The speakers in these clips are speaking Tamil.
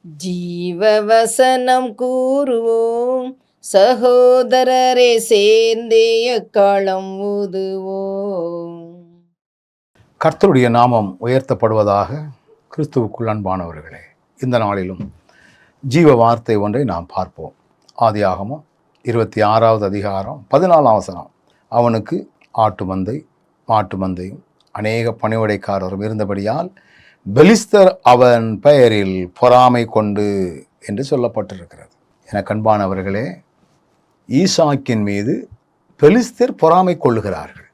ஜீவவசனம் கூறுவோம், சகோதரரே சேர்ந்தே எக்காலம் ஊதுவோம். கர்த்தருடைய நாமம் உயர்த்தப்படுவதாக. கிறிஸ்துவுக்குள் அன்பானவர்களே, இந்த நாளிலும் ஜீவ வார்த்தை ஒன்றை நாம் பார்ப்போம். ஆதியாகமம் 26வது அதிகாரம் 14ஆம் வசனம். அவனுக்கு ஆட்டு மந்தை மாட்டு மந்தையும் அநேக பணிவிடைக்காரரும் இருந்தபடியால் பெலிஸ்தர் அவன் பெயரில் பொறாமை கொண்டு என்று சொல்லப்பட்டிருக்கிறது. என கண்பானவர்களே, ஈசாக்கின் மீது பெலிஸ்தர் பொறாமை கொள்ளுகிறார்கள்.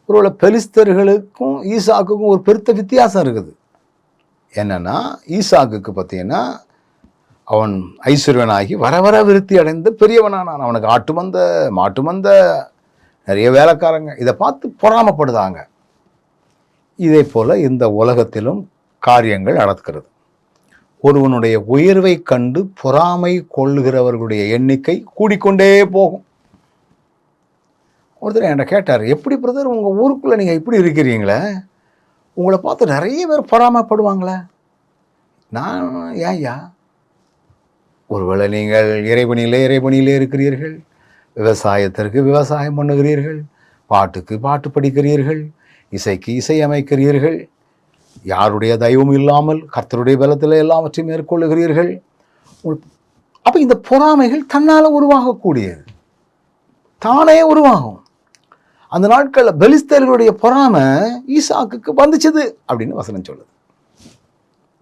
ஒருவேளை பெலிஸ்தர்களுக்கும் ஈசாக்குக்கும் ஒரு பெருத்த வித்தியாசம் இருக்குது. என்னன்னா, ஈசாக்குக்கு பார்த்தீங்கன்னா அவன் ஐஸ்வர்யனாகி வர வர விருத்தி அடைந்து பெரியவனானான். அவனுக்கு ஆட்டு மந்த மாட்டு மந்த நிறைய வேலைக்காரங்க இதை பார்த்து பொறாமப்படுதாங்க. இதே போல இந்த உலகத்திலும் காரியங்கள் நடக்கிறது. ஒருவனுடைய உயர்வை கண்டு பொறாமை கொள்ளுகிறவர்களுடைய எண்ணிக்கை கூடிக்கொண்டே போகும். ஒருத்தர் என்கிட்ட கேட்டார், எப்படி பிரதர் உங்கள் ஊருக்குள்ளே நீங்கள் இப்படி இருக்கிறீங்களே, உங்களை பார்த்து நிறைய பேர் பொறாமைப்படுவாங்களே. நான் ஏன்யா, ஒருவேளை நீங்கள் இறைபணியிலே இருக்கிறீர்கள், விவசாயத்திற்கு விவசாயம் பண்ணுகிறீர்கள், பாட்டுக்கு பாட்டு படிக்கிறீர்கள், இசைக்கு இசை அமைக்கிறீர்கள், யாருடைய தயவும் இல்லாமல் கர்த்தருடைய பலத்தில் எல்லாவற்றையும் மேற்கொள்ளுகிறீர்கள். அப்போ இந்த பொறாமைகள் தன்னால் உருவாகக்கூடியது, தானே உருவாகும். அந்த நாட்களில் பெலிஸ்தர்களுடைய பொறாமை ஈசாக்குக்கு வந்துச்சுது அப்படின்னு வசனம் சொல்லுது.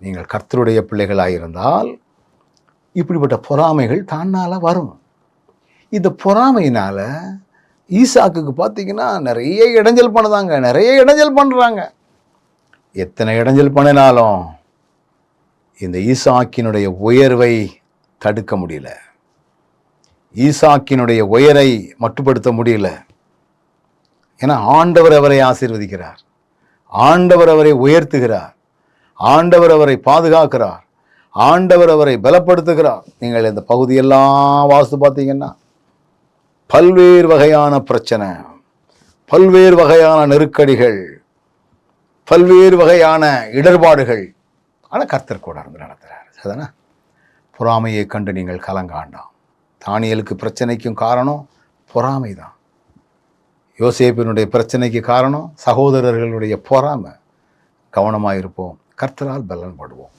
நீங்கள் கர்த்தருடைய பிள்ளைகளாயிருந்தால் இப்படிப்பட்ட பொறாமைகள் தன்னால் வரும். இந்த பொறாமையினால் ஈசாக்குக்கு பார்த்தீங்கன்னா நிறைய இடைஞ்சல் பண்ணுறாங்க. எத்தனை இடைஞ்சல் பண்ணினாலும் இந்த ஈசாக்கினுடைய உயர்வை தடுக்க முடியல, ஈசாக்கினுடைய உயரை மட்டுப்படுத்த முடியல. ஏன்னா ஆண்டவர் அவரை ஆசீர்வதிக்கிறார், ஆண்டவர் அவரை உயர்த்துகிறார், ஆண்டவர் அவரை பாதுகாக்கிறார், ஆண்டவர் அவரை பலப்படுத்துகிறார். நீங்கள் இந்த பகுதியெல்லாம் வாசித்து பார்த்தீங்கன்னா பல்வேறு வகையான பிரச்சனை, பல்வேறு வகையான நெருக்கடிகள், பல்வேறு வகையான இடர்பாடுகள். ஆனால் கர்த்தர் கூட இருந்து நடத்துகிறார். அதுதானே பொறாமையை கண்டு நீங்கள் கலங்காண்டாம். தானியலுக்கு பிரச்சனைக்கும் காரணம் பொறாமை தான். யோசேப்பினுடைய பிரச்சனைக்கு காரணம் சகோதரர்களுடைய பொறாமை. கவனமாக இருப்போம், கர்த்தரால் பலன்படுவோம்.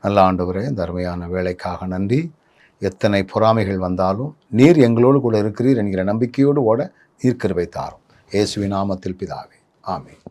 நல்ல ஆண்டவரே, இந்த அருமையான வேலைக்காக நன்றி. எத்தனை பொறாமைகள் வந்தாலும் நீர் எங்களோடு கூட இருக்கிறீர் என்கிற நம்பிக்கையோடு ஓட நீர் கிருபை தாரும். இயேசுவின் நாமத்தில் பிதாவே, ஆமென்.